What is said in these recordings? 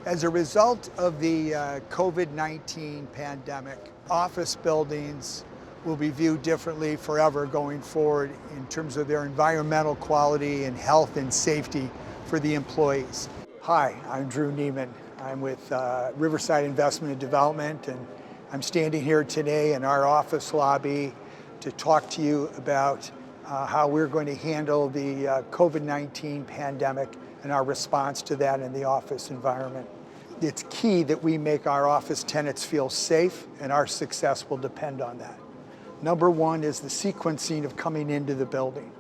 As a result of the COVID-19 pandemic, office buildings will be viewed differently forever going forward in terms of their environmental quality and health and safety for the employees. Hi, I'm Drew Neiman. I'm with Riverside Investment and Development, and I'm standing here today in our office lobby to talk to you about how we're going to handle the COVID-19 pandemic and our response to that in the office environment. It's key that we make our office tenants feel safe, and our success will depend on that. Number one is the sequencing of coming into the building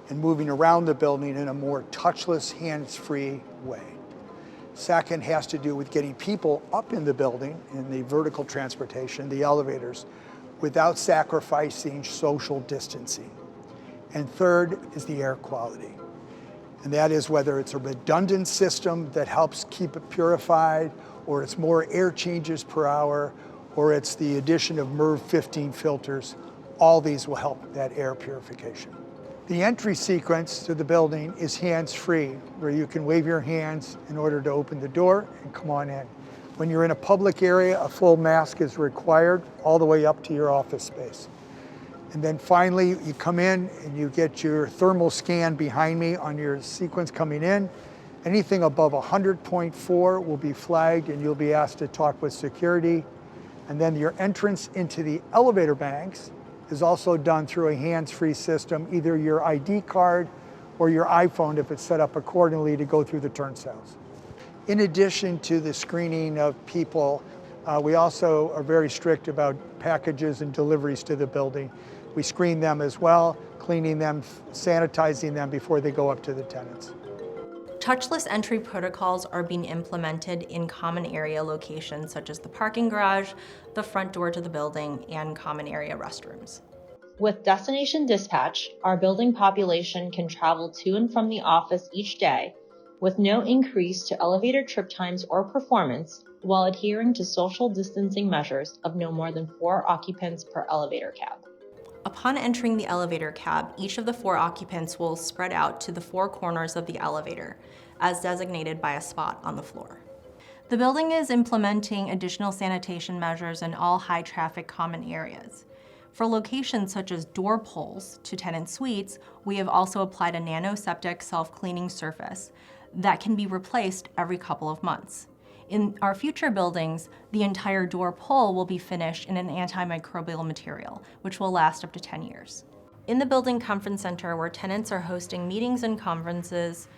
and moving around the building in a more touchless, hands-free way. Second has to do with getting people up in the building in the vertical transportation, the elevators, without sacrificing social distancing. And third is the air quality. And that is whether it's a redundant system that helps keep it purified, or it's more air changes per hour, or it's the addition of MERV 15 filters. All these will help that air purification. The entry sequence to the building is hands-free, where you can wave your hands in order to open the door and come on in. When you're in a public area, a full mask is required all the way up to your office space. And then finally, you come in and you get your thermal scan behind me on your sequence coming in. Anything above 100.4 will be flagged and you'll be asked to talk with security. And then your entrance into the elevator banks is also done through a hands-free system, either your ID card or your iPhone if it's set up accordingly to go through the turnstiles. In addition to the screening of people, we also are very strict about packages and deliveries to the building. We screen them as well, cleaning them, sanitizing them before they go up to the tenants. Touchless entry protocols are being implemented in common area locations such as the parking garage, the front door to the building, and common area restrooms. With Destination Dispatch, our building population can travel to and from the office each day with no increase to elevator trip times or performance, while adhering to social distancing measures of no more than 4 occupants per elevator cab. Upon entering the elevator cab, each of the 4 occupants will spread out to the 4 corners of the elevator, as designated by a spot on the floor. The building is implementing additional sanitation measures in all high-traffic common areas. For locations such as door pulls to tenant suites, we have also applied a nanoseptic self-cleaning surface that can be replaced every couple of months. In our future buildings, the entire door pull will be finished in an antimicrobial material, which will last up to 10 years. In the building conference center, where tenants are hosting meetings and conferences,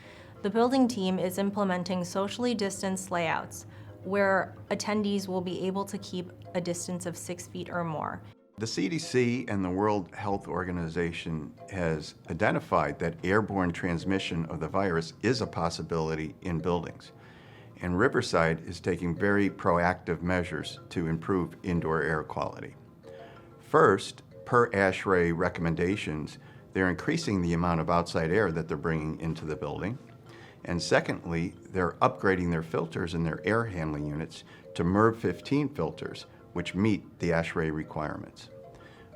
the building team is implementing socially distanced layouts, where attendees will be able to keep a distance of 6 feet or more. The CDC and the World Health Organization has identified that airborne transmission of the virus is a possibility in buildings. And Riverside is taking very proactive measures to improve indoor air quality. First, per ASHRAE recommendations, they're increasing the amount of outside air that they're bringing into the building. And secondly, they're upgrading their filters and their air handling units to MERV 15 filters, which meet the ASHRAE requirements.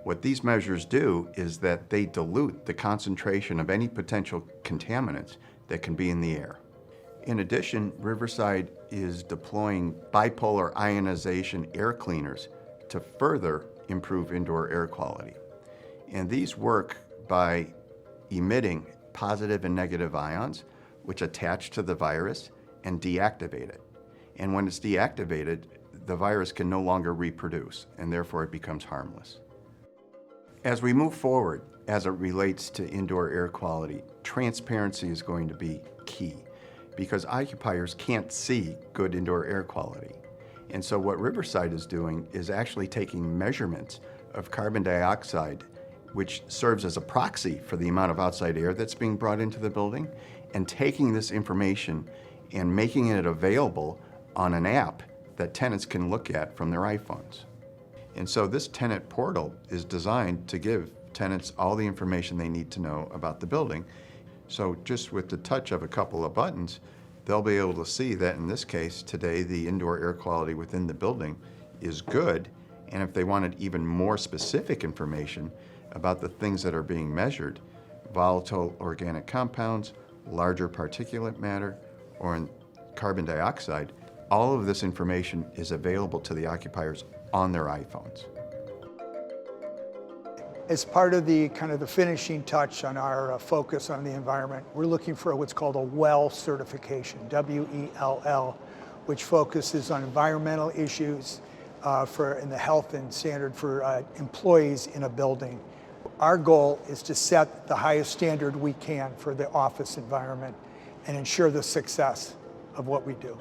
What these measures do is that they dilute the concentration of any potential contaminants that can be in the air. In addition, Riverside is deploying bipolar ionization air cleaners to further improve indoor air quality. And these work by emitting positive and negative ions, which attach to the virus and deactivate it. And when it's deactivated, the virus can no longer reproduce, and therefore it becomes harmless. As we move forward, as it relates to indoor air quality, transparency is going to be key, because occupiers can't see good indoor air quality. And so what Riverside is doing is actually taking measurements of carbon dioxide, which serves as a proxy for the amount of outside air that's being brought into the building, and taking this information and making it available on an app that tenants can look at from their iPhones. And so this tenant portal is designed to give tenants all the information they need to know about the building. So just with the touch of a couple of buttons, they'll be able to see that in this case today the indoor air quality within the building is good, and if they wanted even more specific information about the things that are being measured, volatile organic compounds, larger particulate matter, or in carbon dioxide, all of this information is available to the occupiers on their iPhones. As part of the finishing touch on our focus on the environment, we're looking for what's called a WELL certification, W-E-L-L, which focuses on environmental issues in the health and standard for employees in a building. Our goal is to set the highest standard we can for the office environment and ensure the success of what we do.